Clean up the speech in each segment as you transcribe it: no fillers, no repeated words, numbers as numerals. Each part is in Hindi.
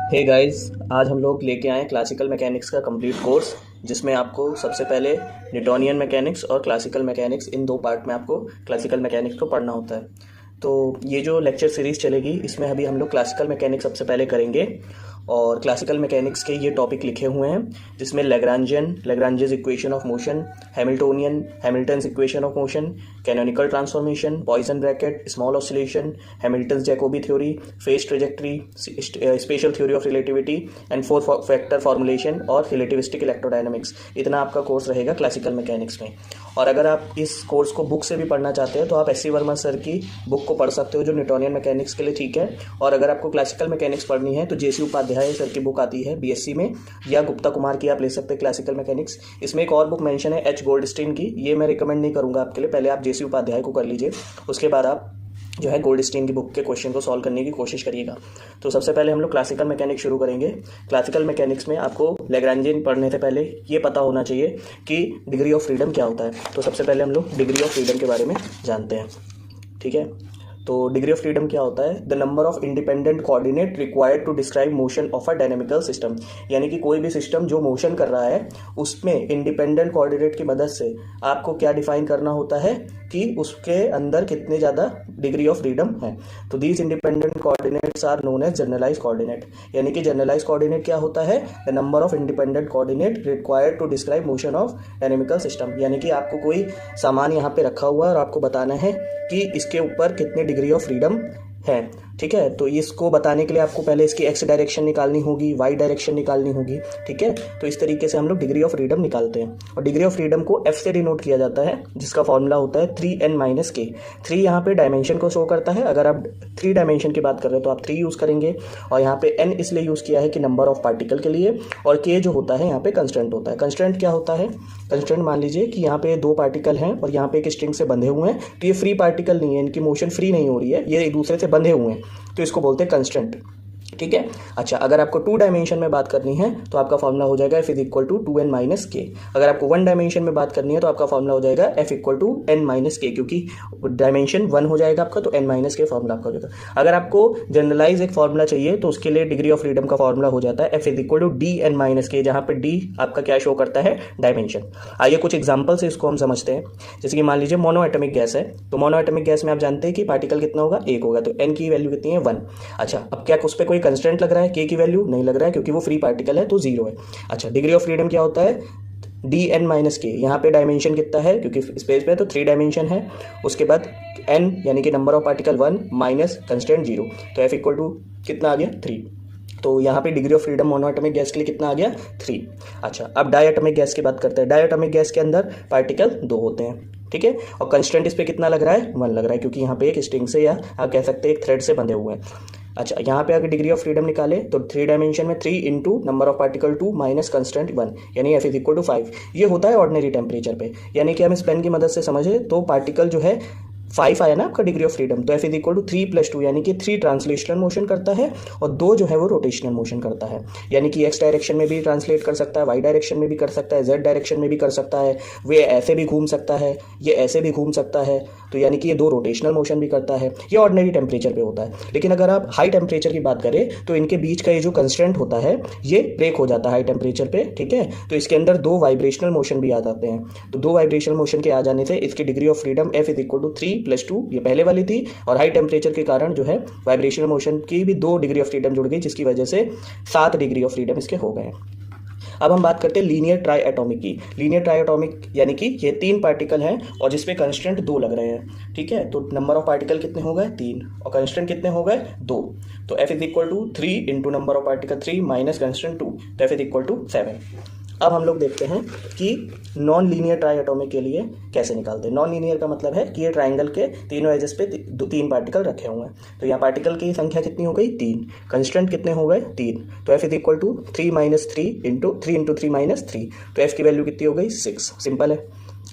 हे गाइस, आज हम लोग लेके आए क्लासिकल मैकेनिक्स का कंप्लीट कोर्स, जिसमें आपको सबसे पहले न्यूटोनियन मैकेनिक्स और क्लासिकल मैकेनिक्स इन दो पार्ट में आपको क्लासिकल मैकेनिक्स को पढ़ना होता है। तो ये जो लेक्चर सीरीज़ चलेगी, इसमें अभी हम लोग क्लासिकल मैकेनिक्स सबसे पहले करेंगे। और क्लासिकल मैकेनिक्स के ये टॉपिक लिखे हुए हैं, जिसमें Lagrange's equation of motion, Hamilton's equation of motion, canonical transformation, Poisson bracket, small oscillation, Hamilton's Jacobi theory, phase trajectory, special theory of relativity and four factor formulation और रिलेटिविस्टिक इलेक्ट्रोडायनामिक्स। इतना आपका कोर्स रहेगा क्लासिकल मैकेनिक्स में। और अगर आप इस कोर्स को बुक से भी पढ़ना चाहते हैं तो आप एस.सी. वर्मा सर की बुक को पढ़ सकते हो, जो न्यूटोनियन मैकेनिक्स के लिए ठीक है। और अगर आपको क्लासिकल मैकेनिक्स पढ़नी है तो जे.सी. उपाध्याय सर की बुक आती है बीएससी में, या गुप्ता कुमार की आप ले सकते हैं क्लासिकल मैकेनिक्स। इसमें एक और बुक मेंशन है एच गोल्डस्टीन की, ये मैं रिकमेंड नहीं करूँगा आपके लिए। पहले आप जे.सी. उपाध्याय को कर लीजिए, उसके बाद आप जो है गोल्डस्टीन की बुक के क्वेश्चन को सॉल्व करने की कोशिश करिएगा। तो सबसे पहले हम लोग क्लासिकल मैकेनिक्स शुरू करेंगे। क्लासिकल मैकेनिक्स में आपको लैग्रांजियन पढ़ने से पहले ये पता होना चाहिए कि डिग्री ऑफ फ्रीडम क्या होता है। तो सबसे पहले हम लोग डिग्री ऑफ फ्रीडम के बारे में जानते हैं, ठीक है। तो डिग्री ऑफ फ्रीडम क्या होता है? The number of independent coordinate required to describe motion of a dynamical system. यानी कि कोई भी सिस्टम जो मोशन कर रहा है, उसमें इंडिपेंडेंट कोऑर्डिनेट की मदद से आपको क्या डिफाइन करना होता है कि उसके अंदर कितने ज़्यादा डिग्री ऑफ फ्रीडम है। तो these independent coordinates are known as generalize coordinate. यानी कि जनरलाइज कोऑर्डिनेट क्या होता है? The number of independent coordinate required to describe motion of dynamical system. यानी कि आपको कोई सामान यहाँ पे रखा हुआ है और आपको बताना है कि इसके ऊपर कितने डिग्री ऑफ फ्रीडम है, ठीक है। तो इसको बताने के लिए आपको पहले इसकी एक्स डायरेक्शन निकालनी होगी, वाई डायरेक्शन निकालनी होगी, ठीक है। तो इस तरीके से हम लोग डिग्री ऑफ फ्रीडम निकालते हैं। और डिग्री ऑफ फ्रीडम को एफ से डिनोट किया जाता है, जिसका फॉर्मूला होता है 3n-k। 3 यहाँ पे डायमेंशन को शो करता है। अगर आप 3 डायमेंशन की बात कर रहे हो तो आप 3 यूज़ करेंगे। और यहाँ पे n इसलिए यूज़ किया है कि नंबर ऑफ पार्टिकल के लिए, और k जो होता है यहाँ पे कंस्टेंट होता है। कंस्टेंट क्या होता है? कंस्टेंट मान लीजिए कि यहाँ पे 2 पार्टिकल हैं और यहाँ पे एक स्ट्रिंग से बंधे हुए हैं, तो ये फ्री पार्टिकल नहीं है, इनकी मोशन फ्री नहीं हो रही है, ये एक दूसरे से बंधे हुए हैं, तो इसको बोलते हैं कंस्टेंट, ठीक है। अच्छा, अगर आपको 2 डायमेंशन में बात करनी है तो आपका फॉर्मूला हो जाएगा F is equal to 2n-k। अगर आपको 1 डायमेंशन में बात करनी है तो आपका फॉर्मूला हो जाएगा F इक्वल टू n-k, क्योंकि डायमेंशन 1 हो जाएगा आपका, तो n-k फॉर्मूला आपका हो जाएगा। अगर आपको जनरलाइज एक फॉर्मूला चाहिए तो उसके लिए डिग्री ऑफ फ्रीडम का फॉर्मूला हो जाता है F is equal to dn-k, जहाँ पे d आपका क्या शो करता है? डायमेंशन। आइए कुछ एग्जाम्पल से इसको हम समझते हैं। जैसे कि मान लीजिए मोनो एटमिक गैस है, तो मोनो एटमिक गैस में आप जानते हैं कि पार्टिकल कितना होगा? 1 होगा, तो n की वैल्यू कितनी है? 1। अच्छा, अब क्या उस पर कोई कंस्टेंट लग रहा है? k की वैल्यू नहीं लग रहा है, क्योंकि वो फ्री पार्टिकल है, तो 0 है। अच्छा, डिग्री ऑफ फ्रीडम क्या होता है? dn-k। यहाँ पे डायमेंशन कितना है? क्योंकि स्पेस में तो 3 डायमेंशन है। उसके बाद n यानी कि number of particle 1 minus constant 0, तो f इक्वल टू कितना आ गया? 3। तो यहाँ पे degree of freedom monoatomic gas के लिए कितना आ गया? 3। अच्छा, अब डायएटमिक गैस की बात करते हैं। डायएटमिक गैस के अंदर पार्टिकल 2 होते हैं, ठीक है। और कंस्टेंट इस पे कितना लग रहा है? 1 लग रहा है, क्योंकि यहाँ पे एक स्ट्रिंग से, या आप कह सकते हैं एक थ्रेड से बंधे हुए हैं। अच्छा, यहाँ पे अगर डिग्री ऑफ फ्रीडम निकाले तो 3 डायमेंशन में 3 into number of particle 2 minus constant 1, यानी F इज इक्वल टू 5। ये होता है ऑर्डिनरी टेम्परेचर पे। यानी कि हम इस पेन की मदद से समझे तो पार्टिकल जो है 5 आया ना आपका डिग्री ऑफ फ्रीडम, तो F इज इक्वल टू 3 + 2, यानी कि 3 ट्रांसलेशनल मोशन करता है और 2 जो है वो रोटेशनल मोशन करता है। यानी कि x डायरेक्शन में भी ट्रांसलेट कर सकता है, y डायरेक्शन में भी कर सकता है, z डायरेक्शन में भी कर सकता है, वे ऐसे भी घूम सकता है, ये ऐसे भी घूम सकता है। तो यानी कि ये 2 रोटेशनल मोशन भी करता है। ये ऑर्डिनरी टेम्परेचर पे होता है। लेकिन अगर आप हाई टेम्परेचर की बात करें तो इनके बीच का ये जो कंस्टेंट होता है ये ब्रेक हो जाता है हाई टेम्परेचर पे, ठीक है। तो इसके अंदर 2 वाइब्रेशनल मोशन भी आ जाते हैं। तो 2 वाइब्रेशनल मोशन के आ जाने से इसकी degree of freedom F is equal to 3 + 2, ये पहले वाली थी, और हाई टेम्परेचर के कारण जो है वाइब्रेशनल मोशन की भी 2 डिग्री ऑफ फ्रीडम जुड़ गई, जिसकी वजह से 7 डिग्री ऑफ फ्रीडम इसके हो गए। अब हम बात करते हैं लीनियर ट्राई एटॉमिक की। लीनियर ट्राई एटॉमिक यानी कि ये 3 पार्टिकल हैं और जिसपे कंस्टेंट 2 लग रहे हैं, ठीक है। तो नंबर ऑफ पार्टिकल कितने हो गए? 3, और कंस्टेंट कितने हो गए? 2। तो F is equal to 3 into number of particle 3 minus constant 2, तो F इज इक्वल टू 7। अब हम लोग देखते हैं कि नॉन लीनियर ट्राई एटॉमिक के लिए कैसे निकालते हैं। नॉन लीनियर का मतलब है कि ये ट्राइंगल के तीनों एजेस पे 3 पार्टिकल रखे हुए हैं। तो यहाँ पार्टिकल की संख्या कितनी हो गई? 3। कंस्टेंट कितने हो गए? 3। तो F is equal to 3 - 3 into 3 × 3 - 3, तो F की वैल्यू कितनी हो गई? 6। सिंपल है।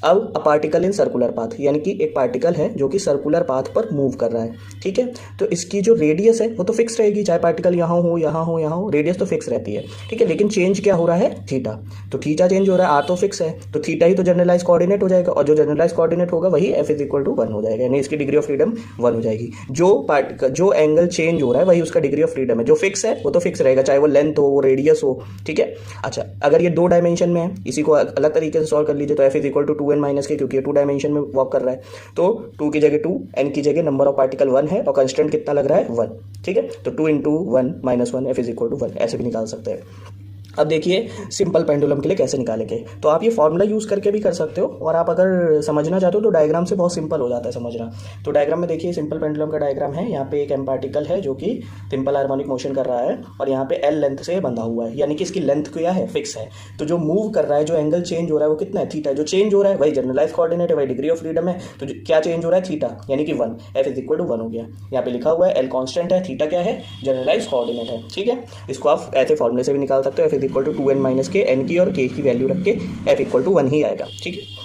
अब a particle in circular path, यानी कि एक पार्टिकल है जो कि सर्कुलर पाथ पर मूव कर रहा है, ठीक है। तो इसकी जो रेडियस है वो तो फिक्स रहेगी, चाहे पार्टिकल यहाँ हो यहाँ हो यहाँ हो, रेडियस तो फिक्स रहती है, ठीक है। लेकिन चेंज क्या हो रहा है, थीटा। तो थीटा चेंज हो रहा है, आर तो फिक्स है, तो थीटा ही तो जनरलाइज कोऑर्डिनेट हो जाएगा, और जो जनरलाइज कोऑर्डिनेट होगा वही एफ इज इक्वल टू 1 हो जाएगा, यानी इसकी डिग्री ऑफ फ्रीडम 1 हो जाएगी। जो एंगल चेंज हो रहा है वही उसका डिग्री ऑफ फ्रीडम है, जो फिक्स है वो तो फिक्स रहेगा, चाहे वो लेंथ हो वो रेडियस हो, ठीक है। अच्छा, अगर ये 2 डायमेंशन में है, इसी को अलग तरीके से सॉल्व कर लीजिए, तो F is equal to 2n minus K, क्योंकि ये 2 डायमेंशन में वॉक कर रहा है, तो 2 की जगह 2, n की जगह नंबर ऑफ पार्टिकल 1 है, और कंस्टेंट कितना लग रहा है 1, ठीक है। तो 2 into 1 minus 1 F is equal to 1, ऐसे भी निकाल सकते हैं। अब देखिए सिंपल पेंडुलम के लिए कैसे निकालेंगे, तो आप ये फॉर्मूला यूज़ करके भी कर सकते हो, और आप अगर समझना चाहते हो तो डायग्राम से बहुत सिंपल हो जाता है समझना। तो डायग्राम में देखिए सिंपल पेंडुलम का डायग्राम है, यहाँ पे एक एम पार्टिकल है जो कि सिंपल हार्मोनिक मोशन कर रहा है, और यहाँ पे एल लेंथ से बंधा हुआ है, यानी कि इसकी लेंथ क्या है, फिक्स है। तो जो मूव कर रहा है, जो एंगल चेंज हो रहा है वो कितना है, थीटा। जो चेंज हो रहा है वही जनरलाइज कोऑर्डिनेट है, वही डिग्री ऑफ फ्रीडम है। तो क्या चेंज हो रहा है, थीटा, यानी कि 1, एफ इज इक्वल टू 1 हो गया। यहाँ पे लिखा हुआ है एल कॉन्स्टेंट है, थीटा क्या है, जनरलाइज कोऑर्डिनेट है, ठीक है। इसको आप ऐसे फॉर्मूले से भी निकाल सकते हो, F is equal to 2n minus K n की और k की वैल्यू रख के f इक्वल टू 1 ही आएगा, ठीक है।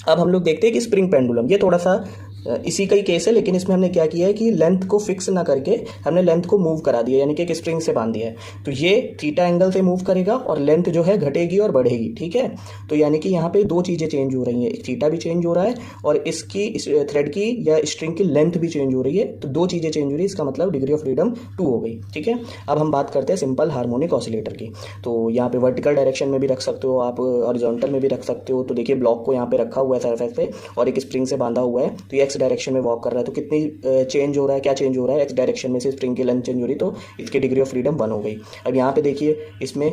अब हम लोग देखते हैं कि स्प्रिंग पेंडुलम, ये थोड़ा सा इसी का ही केस है, लेकिन इसमें हमने क्या किया है कि लेंथ को फिक्स ना करके हमने लेंथ को मूव करा दिया, यानी कि एक स्प्रिंग से बांध दिया है। तो ये थीटा एंगल से मूव करेगा और लेंथ जो है घटेगी और बढ़ेगी, ठीक है। तो यानी कि यहाँ पे 2 चीज़ें चेंज हो रही हैं, थीटा भी चेंज हो रहा है और इसकी थ्रेड की या स्ट्रिंग की लेंथ भी चेंज हो रही है। तो 2 चीज़ें चेंज हो रही है, इसका मतलब डिग्री ऑफ फ्रीडम 2 हो गई, ठीक है। अब हम बात करते हैं सिंपल हार्मोनिक ऑसिलेटर की। तो यहाँ पे वर्टिकल डायरेक्शन में भी रख सकते हो आप, हॉरिजॉन्टल में भी रख सकते हो। तो देखिए ब्लॉक को यहाँ पे रखा हुआ है सरफेस पे और एक स्प्रिंग से बांधा हुआ है, तो ये एक्स डायरेक्शन में वॉक कर रहा है। तो कितनी चेंज हो रहा है, क्या चेंज हो रहा है, एक्स डायरेक्शन में से स्प्रिंग की लेंथ चेंज हो रही, तो इसकी डिग्री ऑफ फ्रीडम 1 हो गई। अब यहाँ पे देखिए इसमें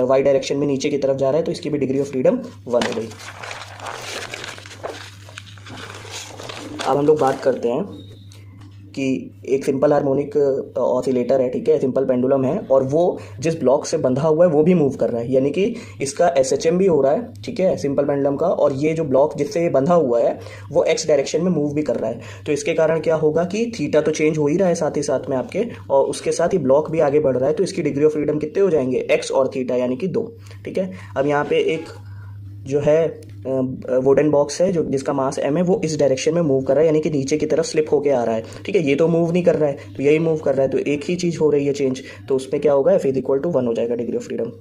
वाई डायरेक्शन में नीचे की तरफ जा रहा है, तो इसकी भी डिग्री ऑफ फ्रीडम 1 हो गई। अब हम लोग बात करते हैं कि एक सिंपल हार्मोनिक ऑसिलेटर है, ठीक है, सिंपल पेंडुलम है, और वो जिस ब्लॉक से बंधा हुआ है वो भी मूव कर रहा है, यानी कि इसका SHM भी हो रहा है, ठीक है, सिंपल पेंडुलम का, और ये जो ब्लॉक जिससे ये बंधा हुआ है वो एक्स डायरेक्शन में मूव भी कर रहा है। तो इसके कारण क्या होगा कि थीटा तो चेंज हो ही रहा है साथ ही साथ में आपके, और उसके साथ ही ब्लॉक भी आगे बढ़ रहा है, तो इसकी डिग्री ऑफ फ्रीडम कितने हो जाएंगे, एक्स और थीटा, यानी कि 2, ठीक है। अब यहाँ पे एक जो है वुडन बॉक्स है जो जिसका मास m है, वो इस डायरेक्शन में मूव कर रहा है, यानी कि नीचे की तरफ स्लिप होके आ रहा है, ठीक है। ये तो मूव नहीं कर रहा है, तो यही मूव कर रहा है, तो एक ही चीज़ हो रही है चेंज, तो उसमें क्या होगा, एफ इज इक्वल टू 1 हो जाएगा डिग्री ऑफ फ्रीडम।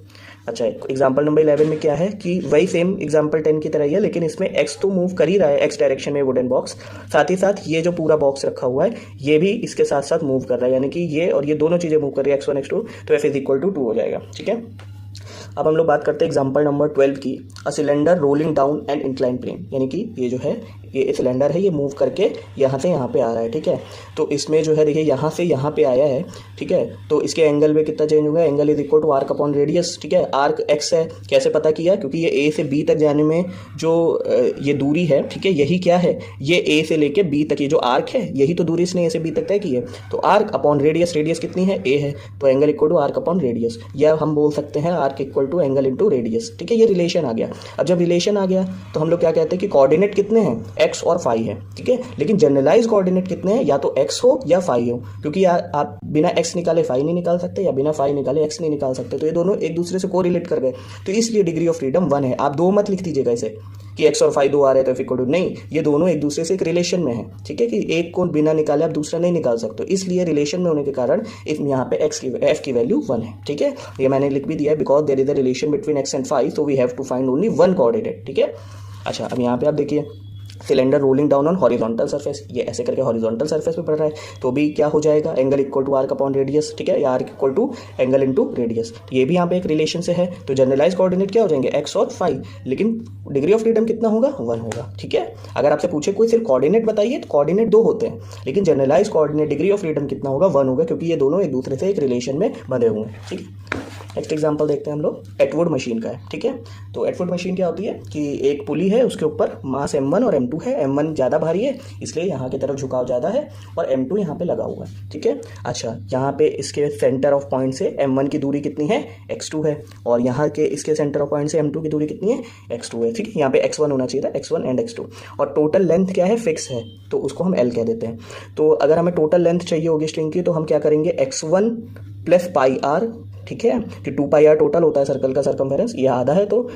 अच्छा, एग्जाम्पल नंबर 11 में क्या है कि वही सेम एग्जाम्पल 10 की तरह ही है, लेकिन इसमें एक्स तो मूव कर ही रहा है एक्स डायरेक्शन में वुडन बॉक्स, साथ ही साथ ये जो पूरा बॉक्स रखा हुआ है ये भी इसके साथ साथ मूव कर रहा है, यानी कि ये और ये दोनों चीज़ें मूव कर रही है, x1 x2, तो एफ इज इक्वल टू 2 हो जाएगा, ठीक है। अब हम लोग बात करते हैं एग्जाम्पल नंबर 12 की, a cylinder rolling down and incline plane, यानी कि ये जो है ये सिलेंडर है, ये मूव करके यहाँ से यहाँ पे आ रहा है, ठीक है। तो इसमें जो है देखिए यहाँ से यहाँ पे आया है, ठीक है, तो इसके एंगल में कितना चेंज होगा, angle is equal to arc upon radius, ठीक है। आर्क एक्स है, कैसे पता किया, क्योंकि ये ए से बी तक जाने में जो ये दूरी है, ठीक है, यही क्या है, ये ए से लेके बी तक ये जो आर्क है यही तो दूरी इसने ए से बी तक तय की है। तो आर्क अपॉन रेडियस, रेडियस कितनी है, ए है, तो angle equal to arc upon radius, या हम बोल सकते हैं arc equal to angle into radius, ठीक है। ये रिलेशन आ गया। अब जब रिलेशन आ गया तो हम लोग क्या कहते हैं कि कोऑर्डिनेट कितने हैं, एक्स और फाई है, ठीक है। लेकिन जनरलाइज कोऑर्डिनेट कितने हैं, या तो एक्स हो या फाई हो, क्योंकि आप बिना एक्स निकाले फाई नहीं निकाल सकते, या बिना फाई निकाले एक्स नहीं निकाल सकते, तो ये दोनों एक दूसरे से कोरिलेट कर गए, तो इसलिए डिग्री ऑफ फ्रीडम 1 है। आप 2 मत लिख दीजिएगा इसे कि एक्स और फाई 2 आ रहे हैं तो इक्वल टू, नहीं, ये दोनों एक दूसरे से एक रिलेशन में है, ठीक है, कि एक को बिना निकाले आप दूसरा नहीं निकाल सकते, इसलिए रिलेशन में होने के कारण यहाँ पे एफ की वैल्यू 1 है, ठीक है। ये मैंने लिख भी दिया है, because there is a relation between X and phi, so we have to find only 1 coordinate, ठीक है। अच्छा, अब यहाँ पे आप देखिए cylinder rolling down on horizontal surface, ये ऐसे करके हॉरिजॉन्टल सरफेस पे पड़ रहा है, तो भी क्या हो जाएगा, angle equal to arc upon radius, ठीक है, या arc equal to angle into radius, ये भी यहाँ पे एक रिलेशन से है। तो जनरलाइज कोऑर्डिनेट क्या हो जाएंगे, एक्स और फाई, लेकिन डिग्री ऑफ फ्रीडम कितना होगा, 1 होगा, ठीक है। अगर आपसे पूछे कोई सिर्फ कोऑर्डिनेट बताइए तो कोऑर्डिनेट 2 होते हैं, लेकिन generalize coordinate degree of freedom कितना होगा, 1 होगा, क्योंकि ये दोनों एक दूसरे से एक रिलेशन में बंधे हुए हैं, ठीक है। नेक्स्ट एग्जांपल देखते हैं हम लोग, एटवुड मशीन का है, ठीक है। तो एटवुड मशीन क्या होती है कि एक पुली है, उसके ऊपर मास m1 और m2 है, m1 ज़्यादा भारी है इसलिए यहाँ की तरफ झुकाव ज़्यादा है, और m2 यहाँ पे लगा हुआ है, ठीक है। अच्छा, यहाँ पे इसके सेंटर ऑफ पॉइंट से m1 की दूरी कितनी है, x2 है, और यहाँ के इसके सेंटर ऑफ पॉइंट से m2 की दूरी कितनी है, x2 है, ठीक है। यहाँ पे x1 होना चाहिए था, x1 एंड x2, और टोटल लेंथ क्या है, फिक्स है, तो उसको हम l कह देते हैं। तो अगर हमें टोटल लेंथ चाहिए होगी स्ट्रिंग की, तो हम क्या करेंगे, x1 प्लस पाई आर, ठीक है, कि 2 पाई आर टोटल होता है सर्कल का सरकमफेरेंस, ये आधा है, तो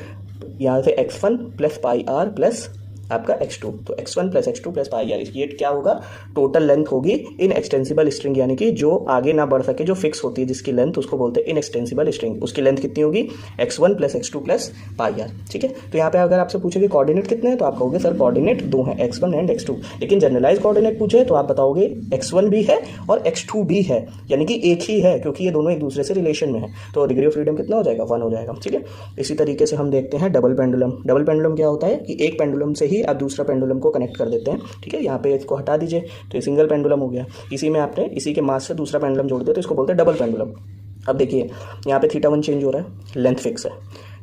यहाँ से x1 plus pi are plus आपका x2, तो x1 plus x2 plus pi are, ये क्या होगा, टोटल लेंथ होगी इन एक्सटेंसिबल स्ट्रिंग, यानी कि जो आगे ना बढ़ सके, जो फिक्स होती है जिसकी लेंथ, उसको बोलते हैं इन एक्सटेंसिबल स्ट्रिंग। उसकी लेंथ कितनी होगी, x1 plus x2 plus pi are. ठीक है, तो यहाँ पे अगर आपसे पूछे कि कोऑर्डिनेट कितने हैं तो आप कहोगे सर कोऑर्डिनेट 2 हैं, x1 एंड x2। लेकिन जनरलाइज कोऑर्डिनेट पूछे तो आप बताओगे x1 भी है और x2 भी है, यानी कि एक ही है, क्योंकि ये दोनों एक दूसरे से रिलेशन में है। तो डिग्री ऑफ फ्रीडम कितना हो जाएगा, 1 हो जाएगा। ठीक है, इसी तरीके से हम देखते हैं डबल पेंडुलम। डबल पेंडुलम क्या होता है कि एक पेंडुलम से ही आप दूसरा पेंडुलम को कनेक्ट कर देते हैं। ठीक है, यहाँ पे इसको हटा दीजिए तो ये सिंगल पेंडुलम हो गया। इसी में आपने इसी के मास से दूसरा पेंडुलम जोड़ दिया तो इसको बोलते हैं डबल पेंडुलम। अब देखिए यहाँ पे θ1 चेंज हो रहा है, लेंथ फिक्स है।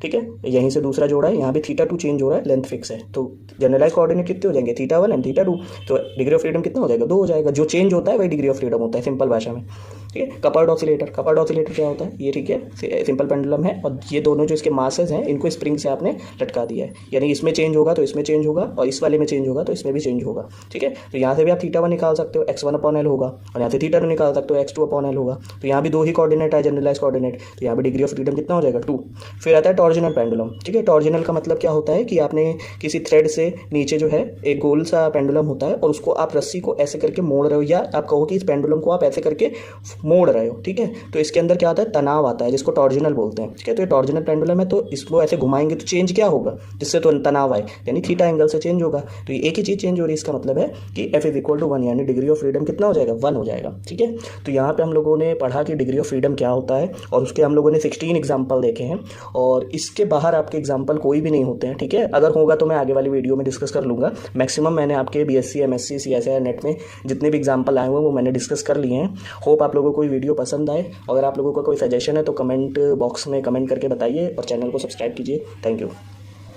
ठीक है, यहीं से दूसरा जोड़ा है, यहाँ पे θ2 चेंज हो रहा है, लेंथ फिक्स है। तो जनरलाइज कोऑर्डिनेट कितने हो जाएंगे, θ1 एंड θ2, तो डिग्री ऑफ फ्रीडम कितना हो जाएगा, 2 हो जाएगा। जो चेंज होता है वही डिग्री ऑफ फ्रीडम होता है सिंपल भाषा में। ठीक है, कपल्ड ऑसिलेटर, कपल्ड ऑसिलेटर क्या होता है, ये ठीक है सिंपल पेंडुलम है और ये दोनों जो इसके मासेस हैं इनको स्प्रिंग से आपने लटका दिया है, यानी इसमें चेंज होगा तो इसमें चेंज होगा और इस वाले में चेंज होगा तो इसमें भी चेंज होगा। ठीक है, तो यहाँ से भी आप θ1 निकाल सकते हो, x1/L होगा, और यहाँ से θ2 निकाल सकते हो, x2/L होगा। तो यहाँ भी 2 ही कोऑर्डिनेट है जनरलाइज कोऑर्डिनेट, तो यहाँ पे डिग्री ऑफ फ्रीडम कितना हो जाएगा, 2। फिर आता है टॉर्जनल पेंडुलम। ठीक है, टॉर्जनल का मतलब क्या होता है कि आपने किसी थ्रेड से नीचे जो है एक गोल सा पेंडुलम होता है और उसको आप रस्सी को ऐसे करके मोड़ रहे हो, या आप कहो कि इस पेंडुलम को आप ऐसे करके मोड़ रहे हो। ठीक है, तो इसके अंदर क्या आता है, तनाव आता है, जिसको टॉर्जनल बोलते हैं। ठीक है, तो ये टॉर्जनल पेंडुलम है, तो इसको ऐसे घुमाएंगे तो चेंज क्या होगा, जिससे तो तनाव आए, यानी थीटा एंगल से चेंज होगा। तो ये एक ही चीज़ चेंज हो रही है, इसका मतलब है कि F = 1, यानी डिग्री ऑफ फ्रीडम कितना हो जाएगा, 1 हो जाएगा। ठीक है, तो यहाँ पे हम लोगों ने पढ़ा कि डिग्री ऑफ फ्रीडम क्या होता है और उसके हम लोगों ने 16 एग्जाम्पल देखे हैं, और इसके बाहर आपके एग्जाम्पल कोई भी नहीं होते हैं। ठीक है, अगर होगा तो मैं आगे वाली वीडियो में डिस्कस कर लूँगा। मैक्सिमम मैंने आपके BSc MSc CSIR नेट में जितने भी एग्जाम्पल आए हुए वो मैंने डिस्कस कर लिए हैं। होप आप लोगों को कोई वीडियो पसंद आए। अगर आप लोगों का कोई सजेशन है तो कमेंट बॉक्स में कमेंट करके बताइए और चैनल को सब्सक्राइब कीजिए। Thank you.